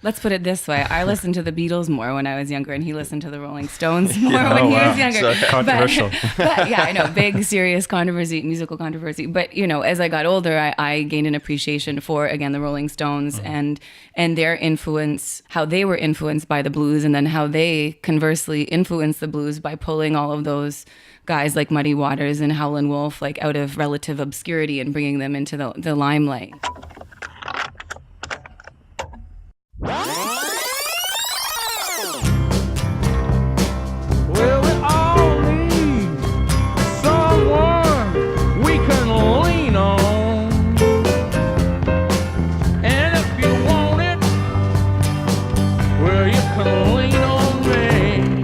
Let's put it this way. I listened to the Beatles more when I was younger, and he listened to the Rolling Stones more when he was younger. So controversial. But yeah, I know, big, serious controversy, musical controversy. But, you know, as I got older, I gained an appreciation for, again, the Rolling Stones and their influence, how they were influenced by the blues, and then how they conversely influenced the blues by pulling all of those guys like Muddy Waters and Howlin' Wolf like out of relative obscurity and bringing them into the limelight. Well, we all need someone we can lean on. And if you want it, well, you can lean on me.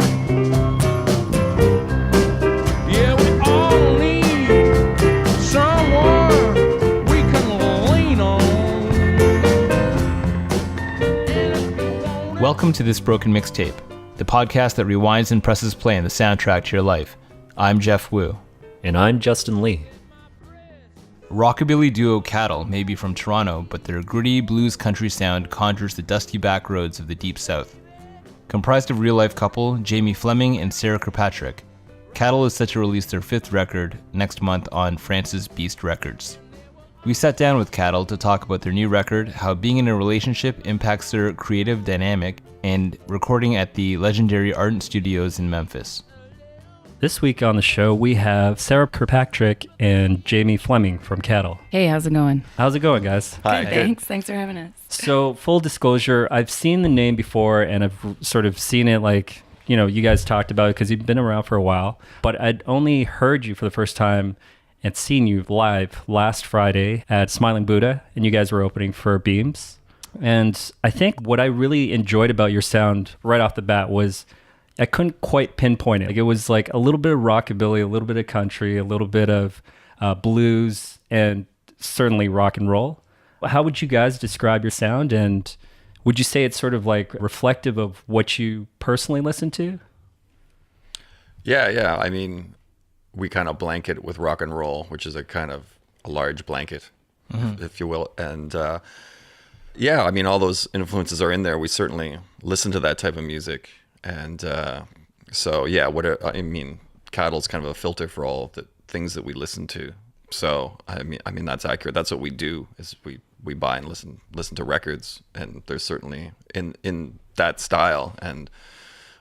Yeah, we all need someone we can lean on. Welcome to This Broken Mixtape, the podcast that rewinds and presses play on the soundtrack to your life. I'm Jeff Wu. And I'm Justin Lee. Rockabilly duo Catl may be from Toronto, but their gritty blues country sound conjures the dusty back roads of the Deep South. Comprised of real-life couple Jamie Fleming and Sarah Kirkpatrick, Catl is set to release their 5th record next month on France's Beast Records. We sat down with Catl to talk about their new record, how being in a relationship impacts their creative dynamic, and recording at the legendary Ardent Studios in Memphis. This week on the show, we have Sarah Kirkpatrick and Jamie Fleming from catl. Hey, how's it going? How's it going, guys? Hi. Good, thanks. Thanks for having us. So, full disclosure, I've seen the name before, and I've sort of seen it like, you know, you guys talked about it because you've been around for a while, but I'd only heard you for the first time and seen you live last Friday at Smiling Buddha, and you guys were opening for Beams. And I think what I really enjoyed about your sound right off the bat was I couldn't quite pinpoint it. Like, it was like a little bit of rockabilly, a little bit of country, a little bit of blues, and certainly rock and roll. How would you guys describe your sound? And would you say it's sort of like reflective of what you personally listen to? Yeah. I mean, we kind of blanket with rock and roll, which is a kind of a large blanket, if you will. And yeah, I mean, all those influences are in there. We certainly listen to that type of music. And so, yeah, I mean, Catl's kind of a filter for all the things that we listen to. So, I mean, that's accurate. That's what we do, is we buy and listen to records. And there's certainly in that style. And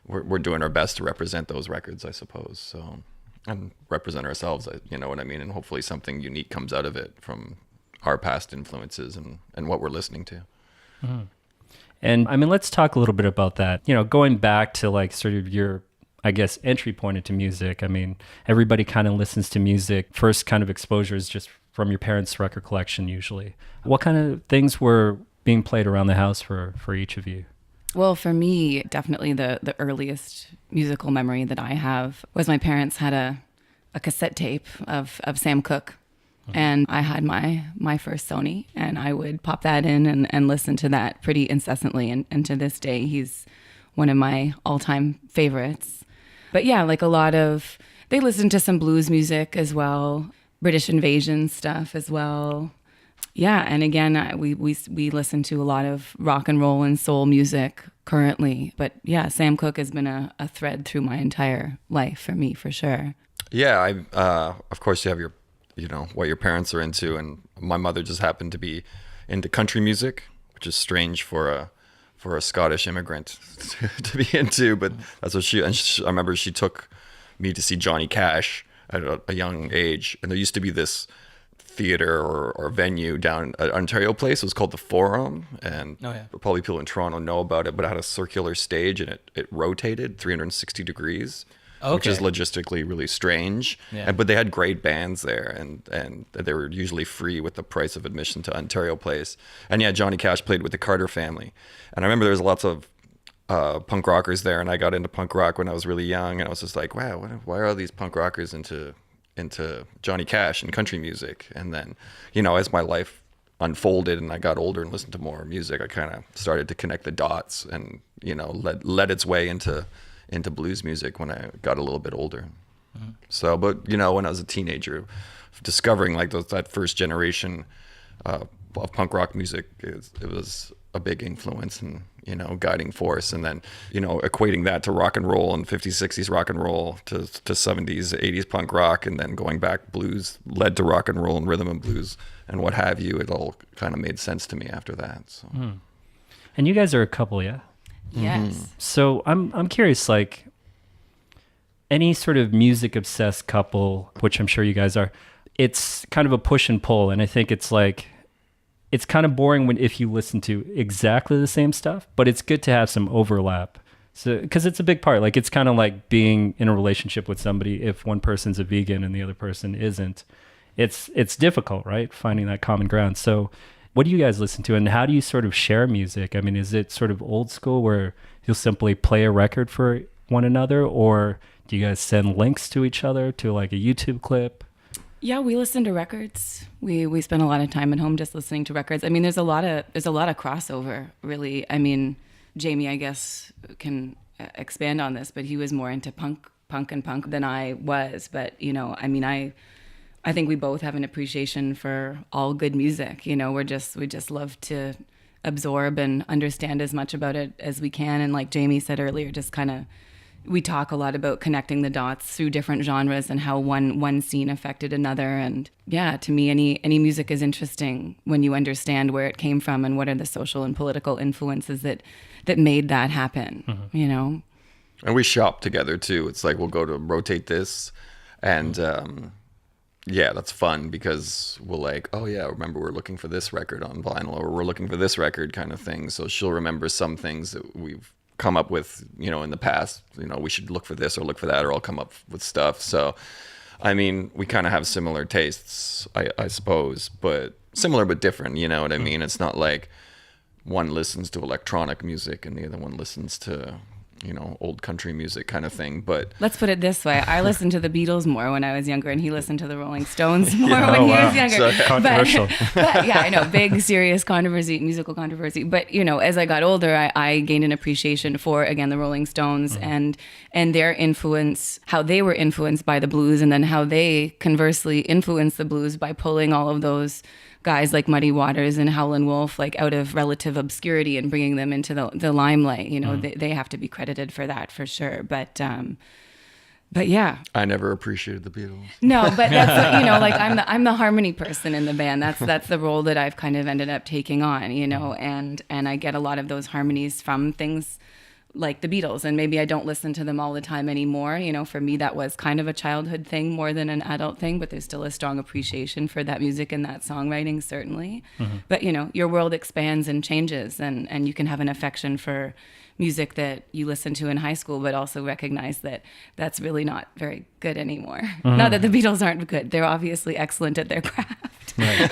we're doing our best to represent those records, I suppose. So, and represent ourselves, you know what I mean? And hopefully something unique comes out of it from our past influences and what we're listening to. Mm-hmm. And I mean, let's talk a little bit about that. You know, going back to like sort of your, I guess, entry point into music. I mean, everybody kind of listens to music. First kind of exposure is just from your parents' record collection usually. What kind of things were being played around the house for each of you? Well, for me, definitely the earliest musical memory that I have was my parents had a cassette tape of Sam Cooke. And I had my first Sony, and I would pop that in and listen to that pretty incessantly. And to this day, he's one of my all-time favorites. But yeah, like they listened to some blues music as well, British Invasion stuff as well. Yeah, and again, we listen to a lot of rock and roll and soul music currently. But yeah, Sam Cooke has been a thread through my entire life for me, for sure. Yeah, of course you have what your parents are into, and my mother just happened to be into country music, which is strange for a Scottish immigrant to be into, but that's what I remember she took me to see Johnny Cash at a young age, and there used to be this theater or venue down at Ontario Place. It was called the Forum, and probably people in Toronto know about it, but it had a circular stage, and it rotated 360 degrees. Okay. Which is logistically really strange. Yeah. But they had great bands there, and they were usually free with the price of admission to Ontario Place. And yeah, Johnny Cash played with the Carter Family. And I remember there was lots of punk rockers there, and I got into punk rock when I was really young, and I was just like, wow, why are all these punk rockers into Johnny Cash and country music? And then, you know, as my life unfolded and I got older and listened to more music, I kind of started to connect the dots and, you know, led its way into blues music when I got a little bit older. Mm-hmm. So, but you know, when I was a teenager, discovering like that first generation of punk rock music. It was a big influence and, you know, guiding force. And then, you know, equating that to rock and roll and 50s, 60s rock and roll to 70s, 80s punk rock, and then going back, blues led to rock and roll and rhythm and blues and what have you. It all kind of made sense to me after that. So. And you guys are a couple, yeah? Yes. So I'm curious, like, any sort of music obsessed couple, which I'm sure you guys are, it's kind of a push and pull. And I think it's like, it's kind of boring if you listen to exactly the same stuff, but it's good to have some overlap. So, because it's a big part. Like, it's kind of like being in a relationship with somebody. If one person's a vegan and the other person isn't, it's difficult, right? Finding that common ground. So what do you guys listen to, and how do you sort of share music? I mean, is it sort of old school where you'll simply play a record for one another, or do you guys send links to each other to like a YouTube clip? Yeah, we listen to records. We spend a lot of time at home just listening to records. I mean, there's a lot of crossover, really. I mean, Jamie, I guess, can expand on this, but he was more into punk than I was. But, you know, I mean, I think we both have an appreciation for all good music. You know, we just love to absorb and understand as much about it as we can. And like Jamie said earlier, just kind of, we talk a lot about connecting the dots through different genres and how one scene affected another. And yeah, to me, any music is interesting when you understand where it came from and what are the social and political influences that made that happen, you know? And we shop together too. It's like we'll go to rotate this, and yeah, that's fun because we'll like, oh yeah, remember we're looking for this record on vinyl, or we're looking for this record kind of thing. So she'll remember some things that we've come up with, you know, in the past. You know, we should look for this or look for that, or I'll come up with stuff. So, I mean, we kind of have similar tastes, I suppose, but similar but different. You know what I mean? It's not like one listens to electronic music and the other one listens to, you know, old country music kind of thing. But let's put it this way: I listened to the Beatles more when I was younger, and he listened to the Rolling Stones more when he was younger. So, controversial. But yeah, I know, big serious controversy, musical controversy. But you know, as I got older, I gained an appreciation for, again, the Rolling Stones and their influence, how they were influenced by the blues, and then how they conversely influenced the blues by pulling all of those guys like Muddy Waters and Howlin' Wolf like out of relative obscurity and bringing them into the limelight. You know, they have to be credited for that for sure. But yeah, I never appreciated the Beatles. no, but that's, you know, like I'm the harmony person in the band. That's the role that I've kind of ended up taking on, you know, and I get a lot of those harmonies from things like the Beatles, and maybe I don't listen to them all the time anymore. You know, for me, that was kind of a childhood thing more than an adult thing, but there's still a strong appreciation for that music and that songwriting, certainly. But, you know, your world expands and changes, and you can have an affection for music that you listened to in high school, but also recognize that that's really not very good anymore. Not that the Beatles aren't good. They're obviously excellent at their craft. Right.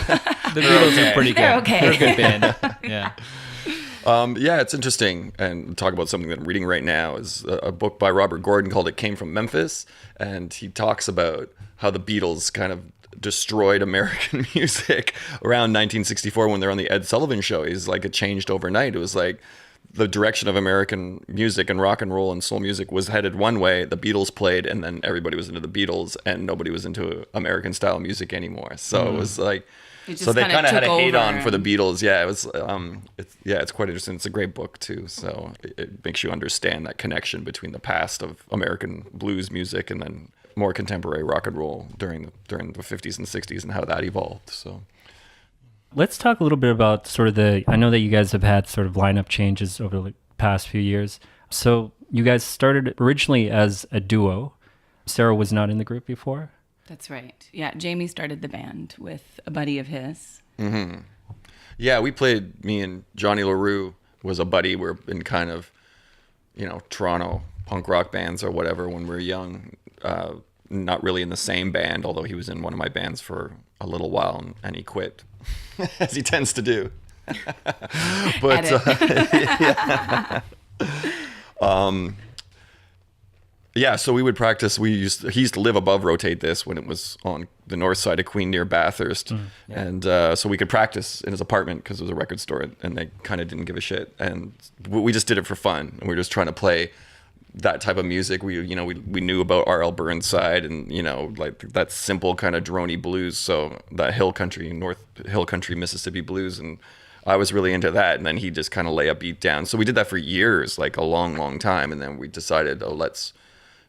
The Beatles are pretty good. They're okay. They're a good band. Yeah. Yeah, it's interesting. And talk about something that I'm reading right now is a book by Robert Gordon called It Came from Memphis. And he talks about how the Beatles kind of destroyed American music around 1964 when they're on the Ed Sullivan Show. He's like, it changed overnight. It was like the direction of American music and rock and roll and soul music was headed one way. The Beatles played, and then everybody was into the Beatles, and nobody was into American style music anymore. So it was like, so they kind of had a hate on for the Beatles. Yeah, it was. It's quite interesting. It's a great book too. So it makes you understand that connection between the past of American blues music and then more contemporary rock and roll during the 50s and 60s and how that evolved. So Let's talk a little bit about sort of I know that you guys have had sort of lineup changes over the past few years. So you guys started originally as a duo. Sarah was not in the group before? That's right. Yeah, Jamie started the band with a buddy of his. Mm-hmm. Yeah, me and Johnny LaRue was a buddy. We're in kind of, you know, Toronto punk rock bands or whatever when we were young. Not really in the same band, although he was in one of my bands for a little while and he quit, as he tends to do. But yeah, so we would practice. He used to live above Rotate This when it was on the north side of Queen near Bathurst. And so we could practice in his apartment because it was a record store and they kind of didn't give a shit. And we just did it for fun. And we were just trying to play that type of music. We knew about R.L. Burnside and, like that simple kind of droney blues. So that North Hill Country, Mississippi blues. And I was really into that. And then he just kind of lay a beat down. So we did that for years, like a long, long time. And then we decided, let's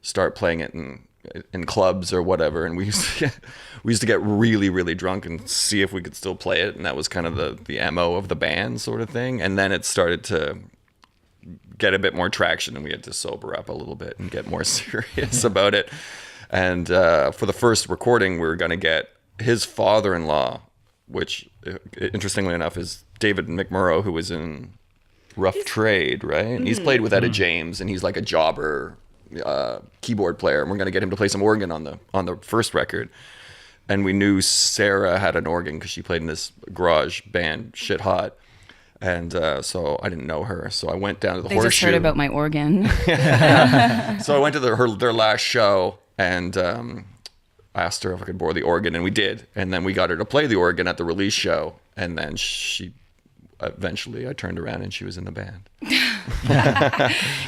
start playing it in clubs or whatever. And we used to get really, really drunk and see if we could still play it. And that was kind of the MO of the band sort of thing. And then it started to get a bit more traction, and we had to sober up a little bit and get more serious about it. And for the first recording, we were going to get his father-in-law, which interestingly enough is David McMurrow, who was in Rough Trade, right? And he's played with Etta James, and he's like a jobber keyboard player. And we're going to get him to play some organ on the first record. And we knew Sarah had an organ because she played in this garage band, Shit Hot. And so I didn't know her. So I went down to the Horseshoe. They just heard about my organ. So I went to their last show and asked her if I could borrow the organ, and we did. And then we got her to play the organ at the release show. And then eventually I turned around and she was in the band.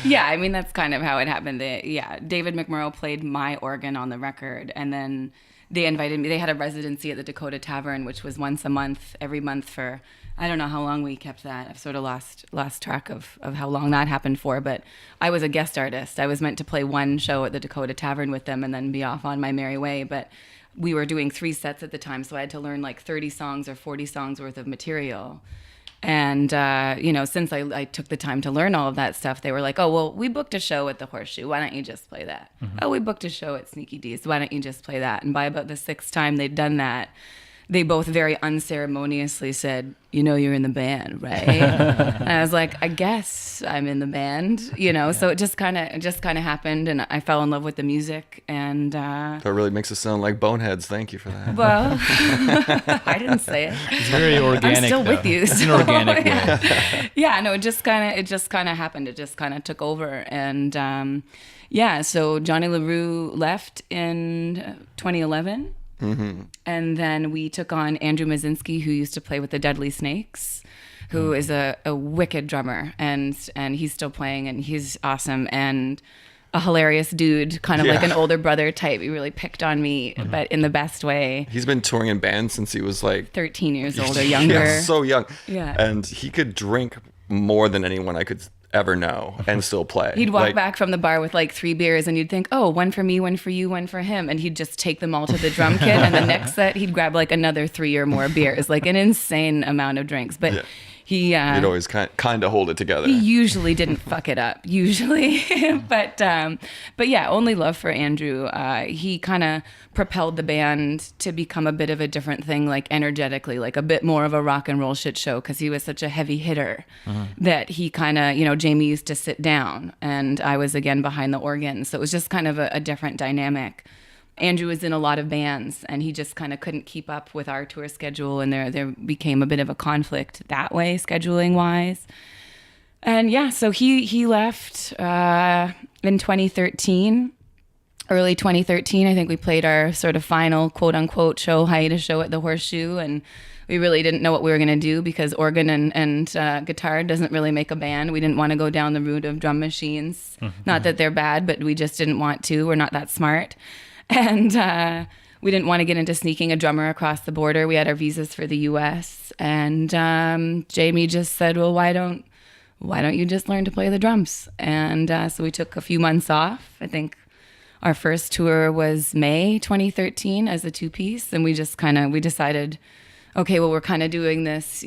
Yeah, I mean, that's kind of how it happened. David McMurrow played my organ on the record, and then they invited me. They had a residency at the Dakota Tavern, which was once a month, every month for, I don't know how long we kept that. I've sort of lost track of how long that happened for, but I was a guest artist. I was meant to play one show at the Dakota Tavern with them and then be off on my merry way, but we were doing 3 sets at the time, so I had to learn like 30 songs or 40 songs worth of material. And, since I took the time to learn all of that stuff, they were like, oh, well, we booked a show at the Horseshoe. Why don't you just play that? Mm-hmm. Oh, we booked a show at Sneaky D's. Why don't you just play that? And by about the 6th time they'd done that, they both very unceremoniously said, you're in the band, right? And I was like, I guess I'm in the band, So it just kind of happened, and I fell in love with the music. And that really makes us sound like boneheads. Thank you for that. Well, I didn't say it. It's very organic. I'm still with you. It's an organic way. Yeah, no, it just kind of happened. It just kind of took over, and so Johnny LaRue left in 2011. Mm-hmm. And then we took on Andrew Mazinski, who used to play with the Deadly Snakes, who is a wicked drummer, and he's still playing, and he's awesome and a hilarious dude, kind of like an older brother type. He really picked on me, but in the best way. He's been touring in bands since he was like 13 years old or younger. Yeah, so young. Yeah. And he could drink more than anyone I could ever know and still play. He'd walk back from the bar with like 3 beers, and you'd think, oh, one for me, one for you, one for him, and he'd just take them all to the drum kit, and the next set he'd grab like another 3 or more beers, like an insane amount of drinks. But he'd always kind of hold it together. He usually didn't fuck it up, but yeah, only love for Andrew. He kind of propelled the band to become a bit of a different thing, like energetically, like a bit more of a rock and roll shit show, because he was such a heavy hitter that he kind of, Jamie used to sit down and I was again behind the organ. So it was just kind of a different dynamic. Andrew was in a lot of bands, and he just kind of couldn't keep up with our tour schedule, and there became a bit of a conflict that way, scheduling wise. And so he left in 2013, early 2013. I think we played our sort of final quote unquote hiatus show at the Horseshoe, and we really didn't know what we were going to do because organ and guitar doesn't really make a band. We didn't want to go down the route of drum machines. Not that they're bad, but we just didn't want to. We're not that smart. And we didn't want to get into sneaking a drummer across the border. We had our visas for the U.S. And Jamie just said, well, why don't you just learn to play the drums? And so we took a few months off. I think our first tour was May 2013 as a 2-piece. And we decided, okay, well, we're kind of doing this,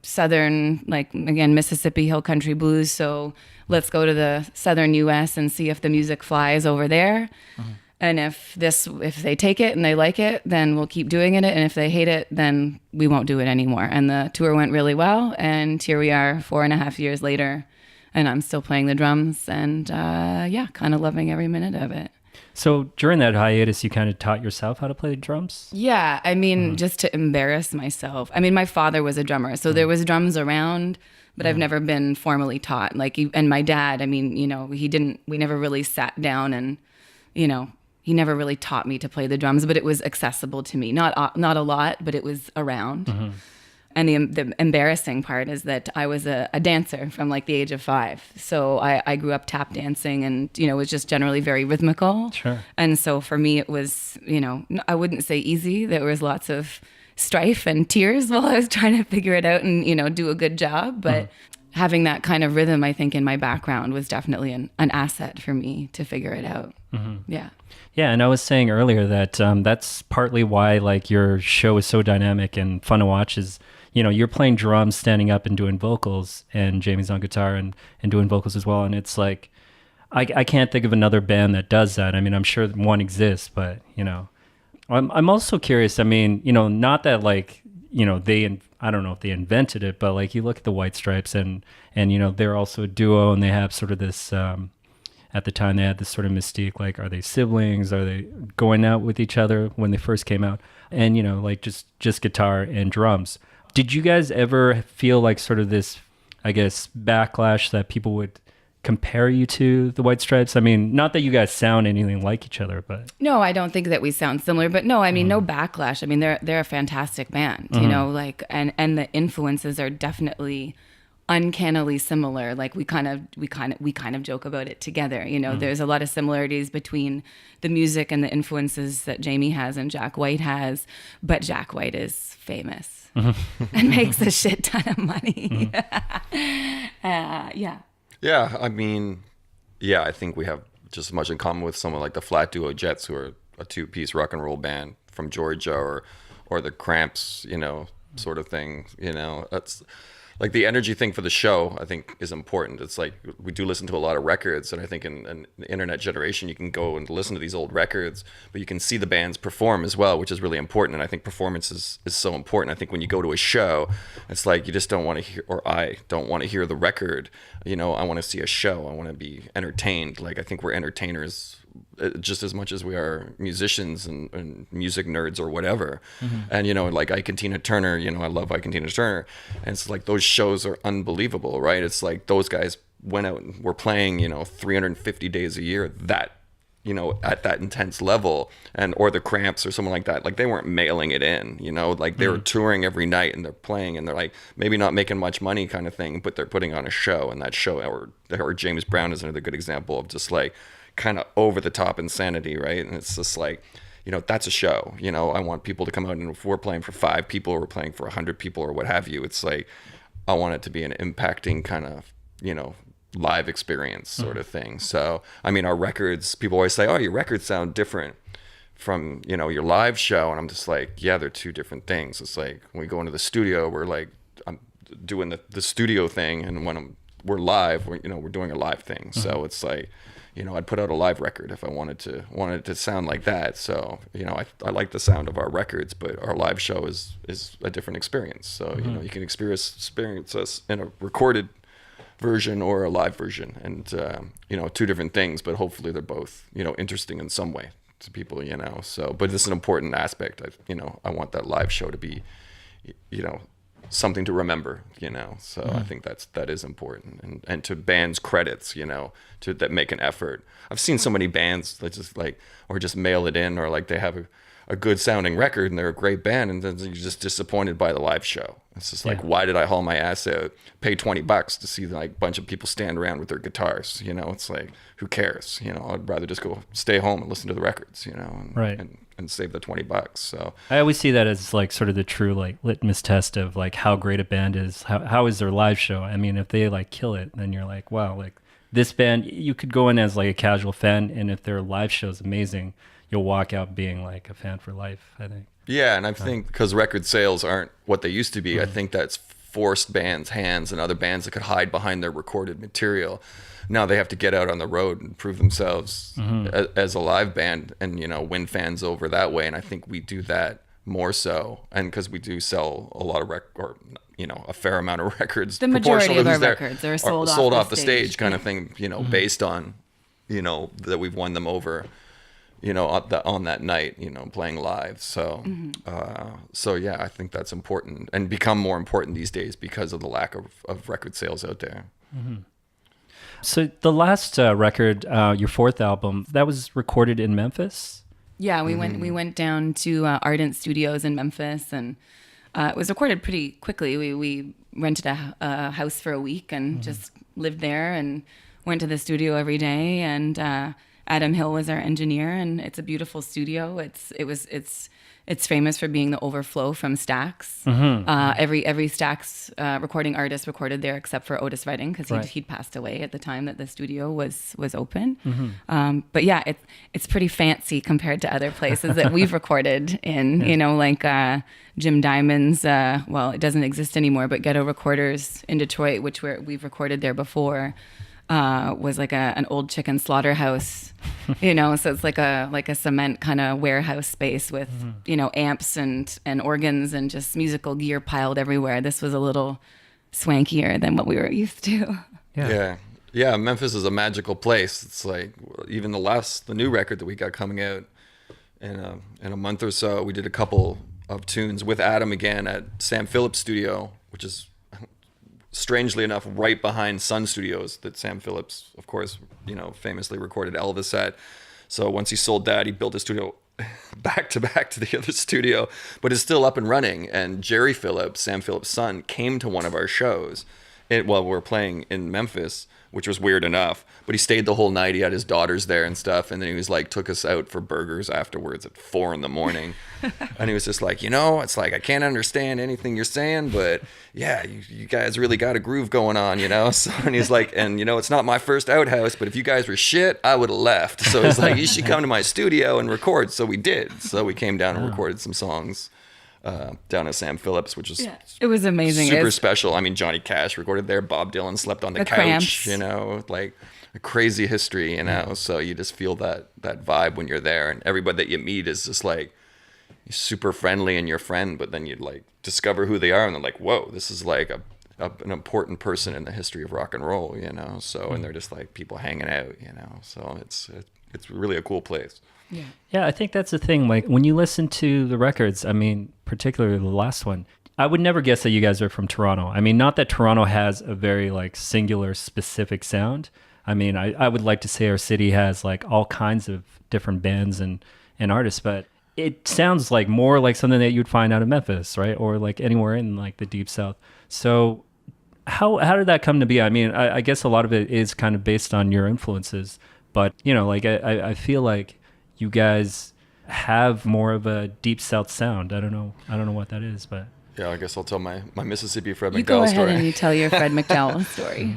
southern, like, again, Mississippi Hill Country blues. So let's go to the southern U.S. and see if the music flies over there. Mm-hmm. And if they take it and they like it, then we'll keep doing it. And if they hate it, then we won't do it anymore. And the tour went really well. And here we are 4.5 years later, and I'm still playing the drums and, kind of loving every minute of it. So during that hiatus, you kind of taught yourself how to play the drums? Yeah. I mean, just to embarrass myself. I mean, my father was a drummer, so there was drums around, but I've never been formally taught. And my dad, I mean, we never really sat down and, he never really taught me to play the drums, but it was accessible to me. Not a lot, but it was around. And the embarrassing part is that I was a dancer from like the age of 5. So I grew up tap dancing and, was just generally very rhythmical. Sure. And so for me, it was, I wouldn't say easy. There was lots of strife and tears while I was trying to figure it out and, do a good job. But having that kind of rhythm, I think, in my background was definitely an asset for me to figure it out. Yeah. Yeah, and I was saying earlier that that's partly why like your show is so dynamic and fun to watch is, you're playing drums, standing up and doing vocals, and Jamie's on guitar and doing vocals as well. And it's like, I can't think of another band that does that. I mean, I'm sure one exists, but, I'm also curious. I mean, not that like, I don't know if they invented it, but like you look at the White Stripes and they're also a duo and they have sort of this, at the time they had this sort of mystique, like, are they siblings? Are they going out with each other when they first came out? And, like just guitar and drums. Did you guys ever feel like sort of this, I guess, backlash that people would compare you to the White Stripes? I mean, not that you guys sound anything like each other, but no, I don't think that we sound similar. But no, I mean, no backlash. I mean, they're a fantastic band, like, and the influences are definitely uncannily similar. Like we kind of joke about it together. There's a lot of similarities between the music and the influences that Jamie has and Jack White has, but Jack White is famous and makes a shit ton of money. Yeah. Yeah, I mean, yeah, I think we have just as much in common with someone like the Flat Duo Jets, who are a 2-piece rock and roll band from Georgia, or the Cramps, sort of thing. That's like the energy thing for the show, I think, is important. It's like we do listen to a lot of records, and I think in the internet generation, you can go and listen to these old records, but you can see the bands perform as well, which is really important. And I think performance is so important. I think when you go to a show, it's like you just don't want to hear, or I don't want to hear the record. I want to see a show. I want to be entertained. Like, I think we're entertainers just as much as we are musicians and music nerds or whatever. And like Ike and Tina Turner, I love Ike and Tina Turner, and it's like those shows are unbelievable, right? It's like those guys went out and were playing 350 days a year, that at that intense level. And or the Cramps or someone like that, like they weren't mailing it in, like they were touring every night and they're playing, and they're like maybe not making much money kind of thing, but they're putting on a show. And that show, or James Brown is another good example of just like kind of over the top insanity, right? And it's just like, that's a show. I want people to come out, and if we're playing for 5 people or we're playing for 100 people or what have you, it's like I want it to be an impacting kind of live experience sort of thing. So I mean, our records, people always say, oh, your records sound different from your live show, and I'm just like, yeah, they're 2 different things. It's like when we go into the studio, we're like, I'm doing the studio thing, and when we're live, we're doing a live thing. So it's like, I'd put out a live record if I wanted it to sound like that. So, I like the sound of our records, but our live show is a different experience. So, you can experience us in a recorded version or a live version, and 2 different things, but hopefully they're both, interesting in some way to people, so, but this is an important aspect. I want that live show to be, something to remember, so I think that is important. And to bands' credits, that make an effort. I've seen so many bands that just like, or just mail it in, or like they have a good sounding record and they're a great band, and then you're just disappointed by the live show. It's just like, why did I haul my ass out, pay $20 to see like a bunch of people stand around with their guitars? It's like, who cares? I'd rather just go stay home and listen to the records, and save the $20. So I always see that as like sort of the true like litmus test of like how great a band is. How is their live show? I mean, if they like kill it, then you're like, wow, like this band, you could go in as like a casual fan, and if their live show is amazing, you'll walk out being like a fan for life, I think. Yeah, and I think because record sales aren't what they used to be, I think that's forced bands' hands, and other bands that could hide behind their recorded material. Now they have to get out on the road and prove themselves as a live band, and win fans over that way. And I think we do that more so, and because we do sell a lot of a fair amount of records. The majority of our records are sold off the stage kind of thing, based on that we've won them over, on that night, playing live. So, so yeah, I think that's important, and become more important these days because of the lack of record sales out there. So the last record, your 4th album, that was recorded in Memphis? Yeah, we went down to Ardent Studios in Memphis, and It was recorded pretty quickly. We rented a house for a week and just lived there and went to the studio every day. And Adam Hill was our engineer, and it's a beautiful studio. It's famous for being the overflow from Stax. Every Stax recording artist recorded there except for Otis Redding, because he'd passed away at the time that the studio was open. But yeah, it's pretty fancy compared to other places that we've recorded in. You know, like Jim Diamond's. Well, it doesn't exist anymore, but Ghetto Recorders in Detroit, which we've recorded there before. Was like an old chicken slaughterhouse, you know, so it's like a cement kind of warehouse space with, you know, amps and organs and just musical gear piled everywhere. This was a little swankier than what we were used to. Yeah. Memphis is a magical place. It's like even the new record that we got coming out in a month or so, we did a couple of tunes with Adam again at Sam Phillips' studio, which is strangely enough right behind Sun Studios that Sam Phillips, of course, you know, famously recorded Elvis at. So once he sold that, he built a studio back to the other studio, but it's still up and running. And Jerry Phillips, Sam Phillips' son, came to one of our shows while we were playing in Memphis, which was weird enough, but he stayed the whole night. He had his daughters there and stuff, and then he was like, took us out for burgers afterwards at 4 a.m. And he was just like, you know, it's like, I can't understand anything you're saying, but yeah, you guys really got a groove going on, you know? So, and he's like, and you know, it's not my first outhouse, but if you guys were shit, I would have left. So he's like, you should come to my studio and record. So we did. So we came down and recorded some songs down at Sam Phillips, which was it was amazing. Super special. I mean, Johnny Cash recorded there. Bob Dylan slept on the couch, Cramps. you know, like a crazy history, you know. So you just feel that vibe when you're there, and everybody that you meet is just like super friendly and your friend, but then you like discover who they are, and they're like, whoa, this is like an important person in the history of rock and roll, you know. So and they're just like people hanging out, you know. So it's really a cool place. Yeah, I think that's the thing. Like when you listen to the records, I mean, particularly the last one, I would never guess that you guys are from Toronto. I mean, not that Toronto has a very like singular specific sound. I mean, I would like to say our city has like all kinds of different bands and artists, but it sounds like more like something that you'd find out of Memphis, right? Or like anywhere in like the Deep South. So how did that come to be? I mean, I guess a lot of it is kind of based on your influences, but you know, like I feel like you guys have more of a Deep South sound. I don't know what that is, but yeah, I guess I'll tell my Mississippi Fred You McDowell go ahead story. and you tell your Fred McDowell story.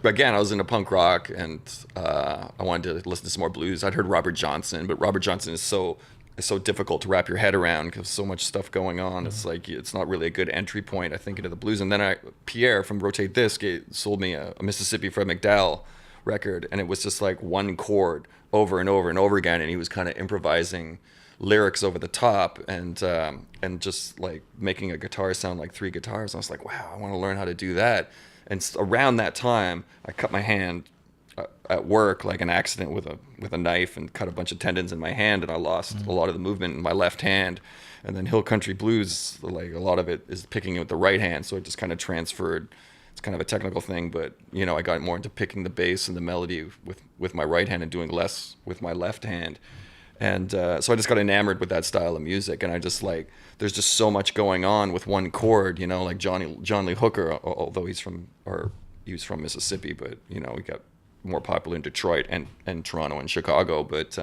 Again, I was into punk rock, and I wanted to listen to some more blues. I'd heard Robert Johnson, but Robert Johnson is so difficult to wrap your head around because so much stuff going on. It's like it's not really a good entry point, I think, into the blues. And then Pierre from Rotate Disc sold me a Mississippi Fred McDowell record, and it was just like one chord over and over and over again, and he was kind of improvising lyrics over the top and just like making a guitar sound like 3 guitars. I was like, wow, I want to learn how to do that. And around that time, I cut my hand at work, like an accident with a knife, and cut a bunch of tendons in my hand, and I lost a lot of the movement in my left hand. And then Hill Country Blues, like a lot of it is picking it with the right hand, so it just kind of transferred. It's kind of a technical thing, but you know, I got more into picking the bass and the melody with my right hand and doing less with my left hand. And so I just got enamored with that style of music, and I just like, there's just so much going on with one chord, you know, like John Lee Hooker, although he was from Mississippi, but you know, he got more popular in Detroit and Toronto and Chicago, but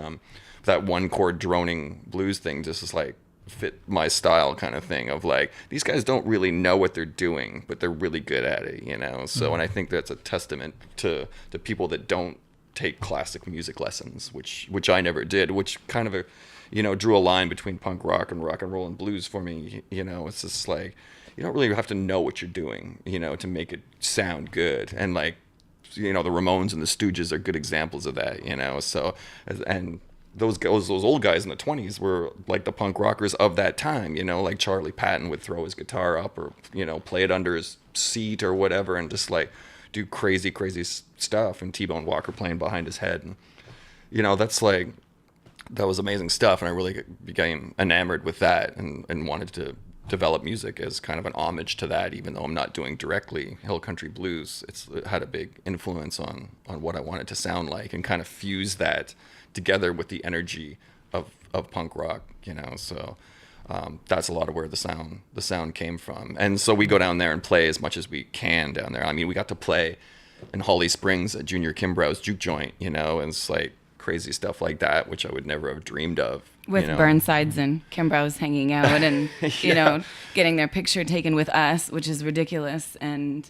that one chord droning blues thing just is like fit my style kind of thing of like, these guys don't really know what they're doing, but they're really good at it, you know. So and I think that's a testament to people that don't take classic music lessons, which I never did, which kind of drew a line between punk rock and roll and blues for me. You know, it's just like, you don't really have to know what you're doing, you know, to make it sound good. And like, you know, the Ramones and the Stooges are good examples of that, you know. So and those old guys in the 20s were like the punk rockers of that time, you know, like Charlie Patton would throw his guitar up or, you know, play it under his seat or whatever and just like do crazy stuff, and T-Bone Walker playing behind his head. And, you know, that was amazing stuff. And I really became enamored with that and wanted to develop music as kind of an homage to that, even though I'm not doing directly Hill Country Blues. It had a big influence on what I wanted to sound like, and kind of fuse that together with the energy of punk rock, you know. So That's a lot of where the sound came from. And so we go down there and play as much as we can down there. I mean, we got to play in Holly Springs at Junior Kimbrow's juke joint, you know, and it's like crazy stuff like that, which I would never have dreamed of. With you know? Burnsides and Kimbrow's hanging out and, you know, getting their picture taken with us, which is ridiculous. And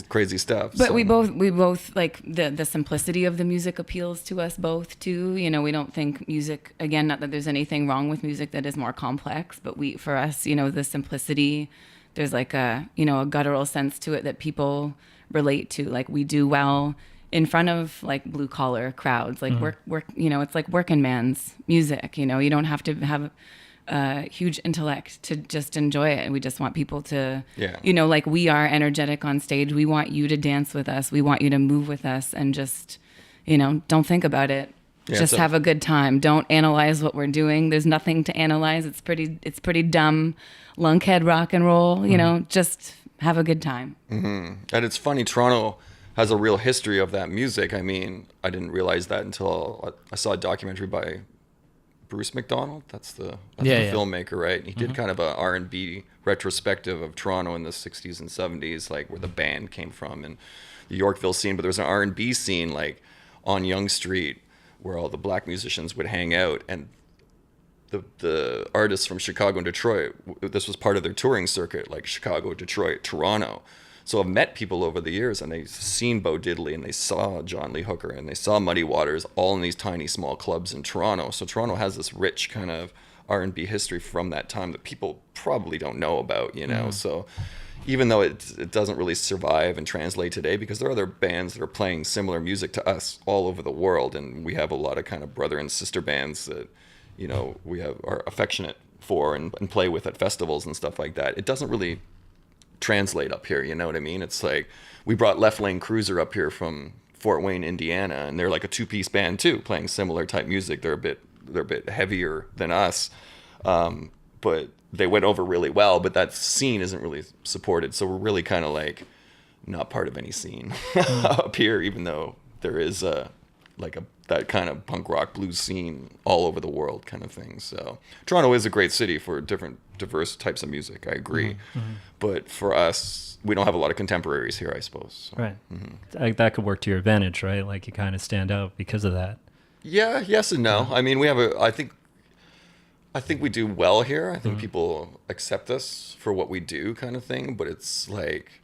crazy stuff. But so. we both like the simplicity of the music appeals to us both too. You know, we don't think music, again, not that there's anything wrong with music that is more complex, but for us, you know, the simplicity, there's like a guttural sense to it that people relate to. Like we do well in front of like blue collar crowds, like work, you know, it's like working man's music, you know, you don't have to have a huge intellect to just enjoy it. We just want people to, you know, like we are energetic on stage. We want you to dance with us. We want you to move with us and just, you know, don't think about it. Just have a good time. Don't analyze what we're doing. There's nothing to analyze. It's pretty dumb lunkhead rock and roll, you know, just have a good time. And it's funny, Toronto has a real history of that music. I mean, I didn't realize that until I saw a documentary by Bruce McDonald. That's the filmmaker, right? He did kind of a R&B retrospective of Toronto in the 60s and 70s, like where the band came from and the Yorkville scene. But there was an R&B scene like on Yonge Street where all the black musicians would hang out, and the artists from Chicago and Detroit, this was part of their touring circuit, like Chicago, Detroit, Toronto. So I've met people over the years, and they've seen Bo Diddley, and they saw John Lee Hooker, and they saw Muddy Waters, all in these tiny, small clubs in Toronto. So Toronto has this rich kind of R&B history from that time that people probably don't know about, you know. So even though it doesn't really survive and translate today, because there are other bands that are playing similar music to us all over the world, and we have a lot of kind of brother and sister bands that, you know, we are affectionate for and play with at festivals and stuff like that. It doesn't really translate up here, you know what I mean? It's like we brought Left Lane Cruiser up here from Fort Wayne, Indiana, and they're like a two-piece band too, playing similar type music. They're a bit heavier than us, but they went over really well. But that scene isn't really supported, so we're really kind of like not part of any scene up here, even though there is that kind of punk rock blues scene all over the world kind of thing. So Toronto is a great city for diverse types of music. I agree. But for us, we don't have a lot of contemporaries here, I suppose. So. Right. That could work to your advantage, right? Like you kind of stand out because of that. Yeah, yes and no. I mean, I think we do well here. I think people accept us for what we do kind of thing, but it's like,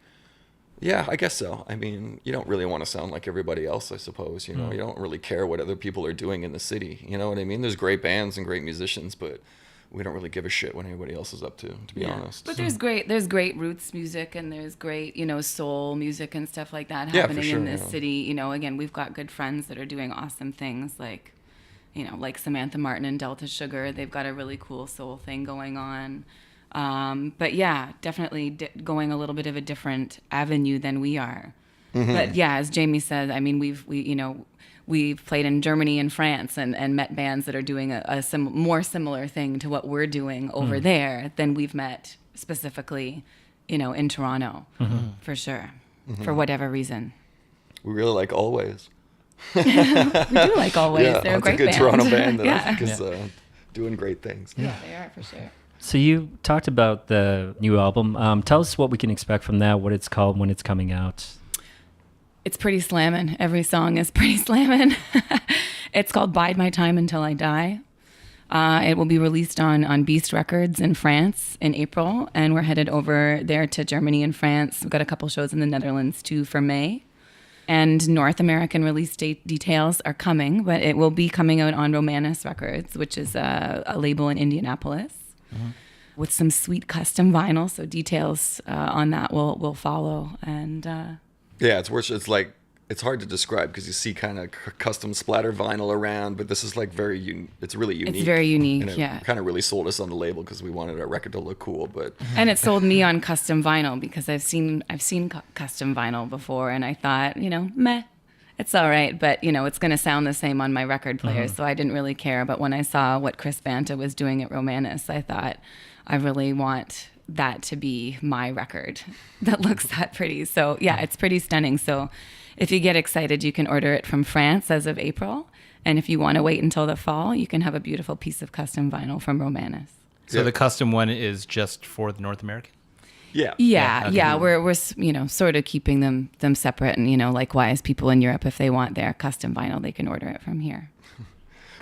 yeah, I guess so. I mean, you don't really want to sound like everybody else, I suppose. You know, you don't really care what other people are doing in the city. You know what I mean? There's great bands and great musicians, but we don't really give a shit what anybody else is up to be honest. But there's great roots music, and there's great, you know, soul music and stuff like that happening in this city. You know, again, we've got good friends that are doing awesome things, like, you know, like Samantha Martin and Delta Sugar. They've got a really cool soul thing going on. But yeah, definitely going a little bit of a different avenue than we are. But yeah, as Jamie said, I mean, we've played in Germany and France and met bands that are doing a more similar thing to what we're doing over there than we've met specifically, you know, in Toronto, for sure, for whatever reason. We really like Always. We do like Always. Yeah, They're a great good band. Toronto band that I think is doing great things. Yeah, they are for sure. So you talked about the new album. Tell us what we can expect from that, what it's called, when it's coming out. It's pretty slammin'. Every song is pretty slammin'. It's called Bide My Time Until I Die. It will be released on Beast Records in France in April, and we're headed over there to Germany and France. We've got a couple shows in the Netherlands too for May. And North American release date details are coming, but it will be coming out on Romanus Records, which is a label in Indianapolis, with some sweet custom vinyl. So details on that will follow. And yeah, it's like it's hard to describe because you see kind of custom splatter vinyl around, but this is like it's really unique. It's very unique, and it kind of really sold us on the label because we wanted our record to look cool. But and it sold me on custom vinyl because I've seen custom vinyl before, and I thought, you know, meh, it's all right, but you know, it's going to sound the same on my record player, so I didn't really care. But when I saw what Chris Banta was doing at Romanus, I thought, I really want that to be my record that looks that pretty. So yeah, it's pretty stunning. So if you get excited, you can order it from France as of April. And if you want to wait until the fall, you can have a beautiful piece of custom vinyl from Romanus. So the custom one is just for the North American? Yeah. Yeah. We're sort of keeping them separate, and likewise, people in Europe, if they want their custom vinyl, they can order it from here.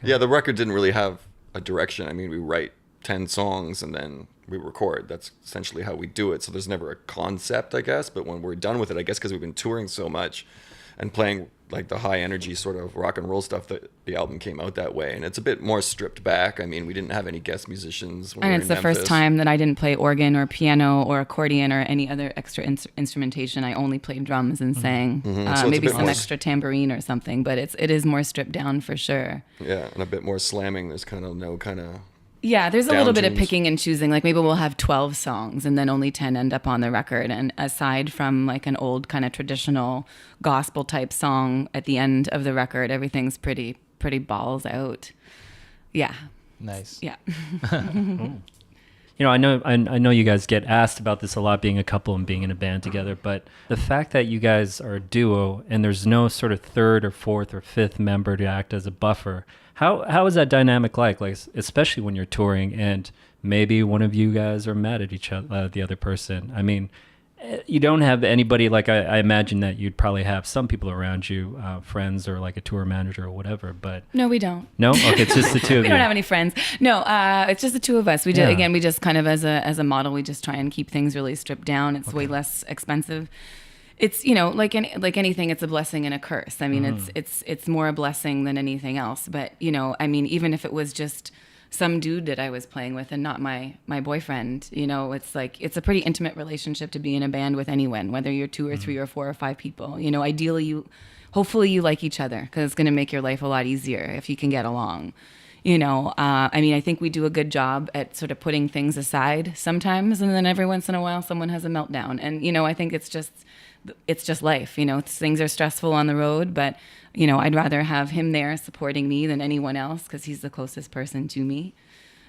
Yeah, the record didn't really have a direction. I mean, we write 10 songs and then we record. That's essentially how we do it. So there's never a concept, I guess. But when we're done with it, I guess because we've been touring so much and playing like the high energy sort of rock and roll stuff, that the album came out that way. And it's a bit more stripped back. I mean, we didn't have any guest musicians when And we were it's in the first Memphis. time that I didn't play organ or piano or accordion or any other extra instrumentation. I only played drums and sang, So it's a maybe bit some more extra tambourine or something. But it is more stripped down for sure. Yeah, and a bit more slamming. There's kind of no kind of... Yeah, there's a little bit of tunes. picking and choosing. Like maybe we'll have 12 songs and then only 10 end up on the record. And aside from like an old kind of traditional gospel type song at the end of the record, everything's pretty balls out. Yeah. Nice. Yeah. I know you guys get asked about this a lot, being a couple and being in a band together, but the fact that you guys are a duo and there's no sort of third or fourth or fifth member to act as a buffer, how is that dynamic like especially when you're touring and maybe one of you guys are mad at each other, the other person? I mean, you don't have anybody, like I imagine that you'd probably have some people around you, friends or like a tour manager or whatever, but... No, we don't. No? Okay, it's just the two of We you. don't have any friends. No, it's just the two of us. We Yeah. we just kind of as a model, we just try and keep things really stripped down. It's way less expensive. It's like anything, it's a blessing and a curse. I mean, it's more a blessing than anything else. But I mean, even if it was just some dude that I was playing with and not my boyfriend, it's like it's a pretty intimate relationship to be in a band with anyone, whether you're two or three or four or five people. Ideally, hopefully you like each other, because it's going to make your life a lot easier if you can get along. I mean, I think we do a good job at sort of putting things aside sometimes, and then every once in a while someone has a meltdown. And I think it's just life. Things are stressful on the road, but I'd rather have him there supporting me than anyone else, because he's the closest person to me.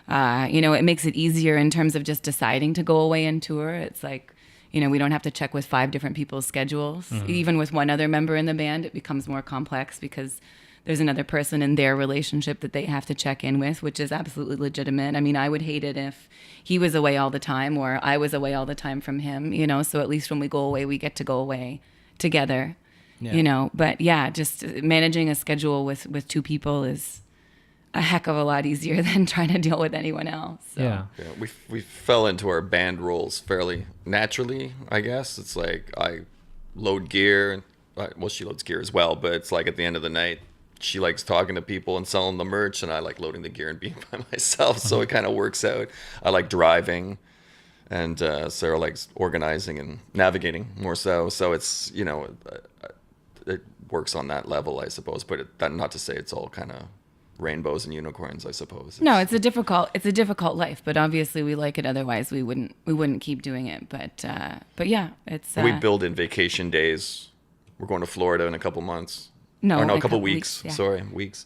It makes it easier in terms of just deciding to go away and tour. It's like, we don't have to check with 5 different people's schedules. Even with one other member in the band, it becomes more complex because there's another person in their relationship that they have to check in with, which is absolutely legitimate. I mean, I would hate it if he was away all the time or I was away all the time from him, so at least when we go away, we get to go away together, But yeah, just managing a schedule with 2 people is a heck of a lot easier than trying to deal with anyone else. So. Yeah. We fell into our band roles fairly naturally, I guess. It's like I load gear, well, she loads gear as well, but it's like at the end of the night, she likes talking to people and selling the merch, and I like loading the gear and being by myself. So it kind of works out. I like driving, and Sarah likes organizing and navigating more so. So it's, it works on that level, I suppose. But not to say it's all kind of rainbows and unicorns, I suppose. No, it's a difficult life, but obviously we like it. Otherwise, we wouldn't keep doing it. But yeah, it's. We build in vacation days. We're going to Florida in a couple months. A couple weeks. Yeah. Sorry, weeks.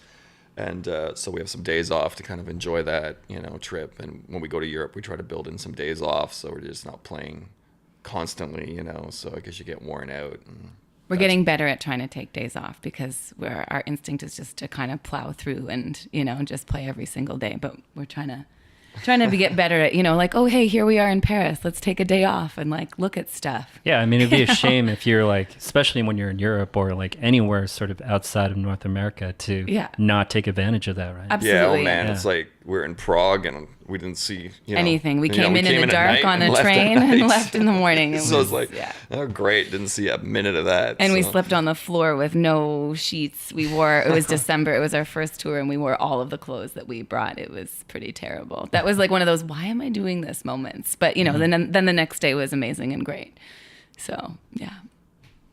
And so we have some days off to kind of enjoy that, trip. And when we go to Europe, we try to build in some days off, so we're just not playing constantly, So I guess you get worn out. And we're getting better at trying to take days off, because our instinct is just to kind of plow through and just play every single day. But we're trying to get better at, like, oh, hey, here we are in Paris. Let's take a day off and like look at stuff. Yeah, I mean, it'd be a shame if you're like, especially when you're in Europe or like anywhere sort of outside of North America, to not take advantage of that, right? Absolutely. Yeah, oh man, it's like we're in Prague and we didn't see anything. We came in the dark on a train and left in the morning. So it's like, oh great, didn't see a minute of that. And we slept on the floor with no sheets. It was December. It was our first tour, and we wore all of the clothes that we brought. It was pretty terrible. That was like one of those, why am I doing this moments? But then the next day was amazing and great. So yeah.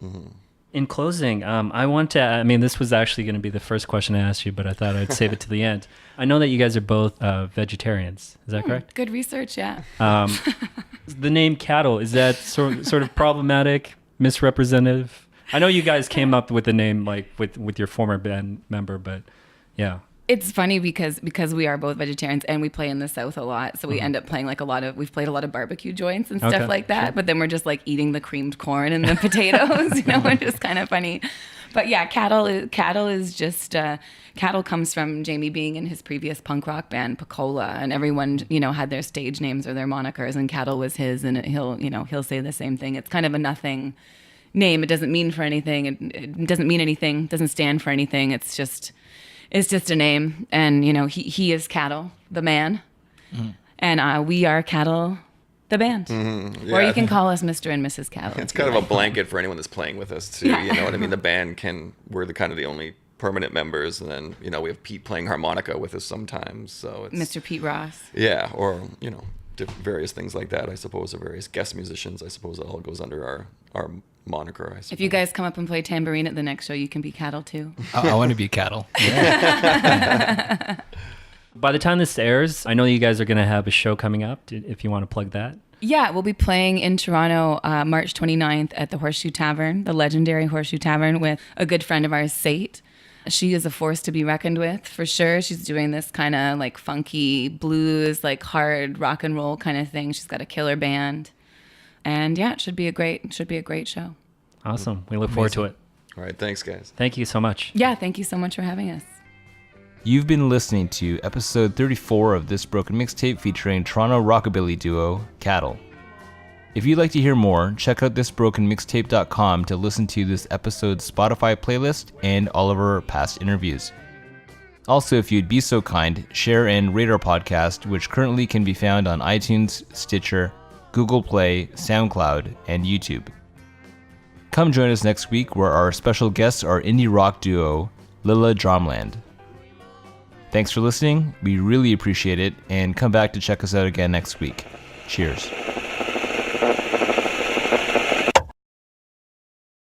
Mm-hmm. In closing, I mean, this was actually going to be the first question I asked you, but I thought I'd save it to the end. I know that you guys are both vegetarians. Is that correct? Good research, yeah. The name catl, is that sort of problematic, misrepresentative? I know you guys came up with the name like with your former band member, but yeah. It's funny because we are both vegetarians and we play in the South a lot. So we end up playing like we've played a lot of barbecue joints and stuff like that. Sure. But then we're just like eating the creamed corn and the potatoes, It's just kind of funny. But yeah, catl is just catl comes from Jamie being in his previous punk rock band Pecola, and everyone had their stage names or their monikers, and catl was his, and he'll say the same thing. It's kind of a nothing name. It doesn't mean for anything. It doesn't mean anything. Doesn't stand for anything. It's just a name, and he is catl, the man, and we are catl, the band. Or you can call us Mr. and Mrs. Catl. It's kind of a blanket for anyone that's playing with us too. You know what I mean? The band we're the kind of the only permanent members, and then we have Pete playing harmonica with us sometimes. So it's Mr. Pete Ross. Yeah, or various things like that. I suppose, or various guest musicians. I suppose it all goes under our moniker. I suppose. If you guys come up and play tambourine at the next show, you can be catl too. I want to be catl. By the time this airs, I know you guys are going to have a show coming up, if you want to plug that. Yeah, we'll be playing in Toronto March 29th at the Horseshoe Tavern, the legendary Horseshoe Tavern, with a good friend of ours, Sate. She is a force to be reckoned with, for sure. She's doing this kind of like funky blues, like hard rock and roll kind of thing. She's got a killer band. And yeah, it should be a great show. Awesome. We look forward to it. All right, thanks guys. Thank you so much. Yeah, thank you so much for having us. You've been listening to episode 34 of This Broken Mixtape featuring Toronto rockabilly duo catl. If you'd like to hear more, check out thisbrokenmixtape.com to listen to this episode's Spotify playlist and all of our past interviews. Also, if you'd be so kind, share and rate our podcast, which currently can be found on iTunes, Stitcher, Google Play, SoundCloud, and YouTube. Come join us next week, where our special guests are indie rock duo Lilla Drumland. Thanks for listening, we really appreciate it, and come back to check us out again next week. Cheers.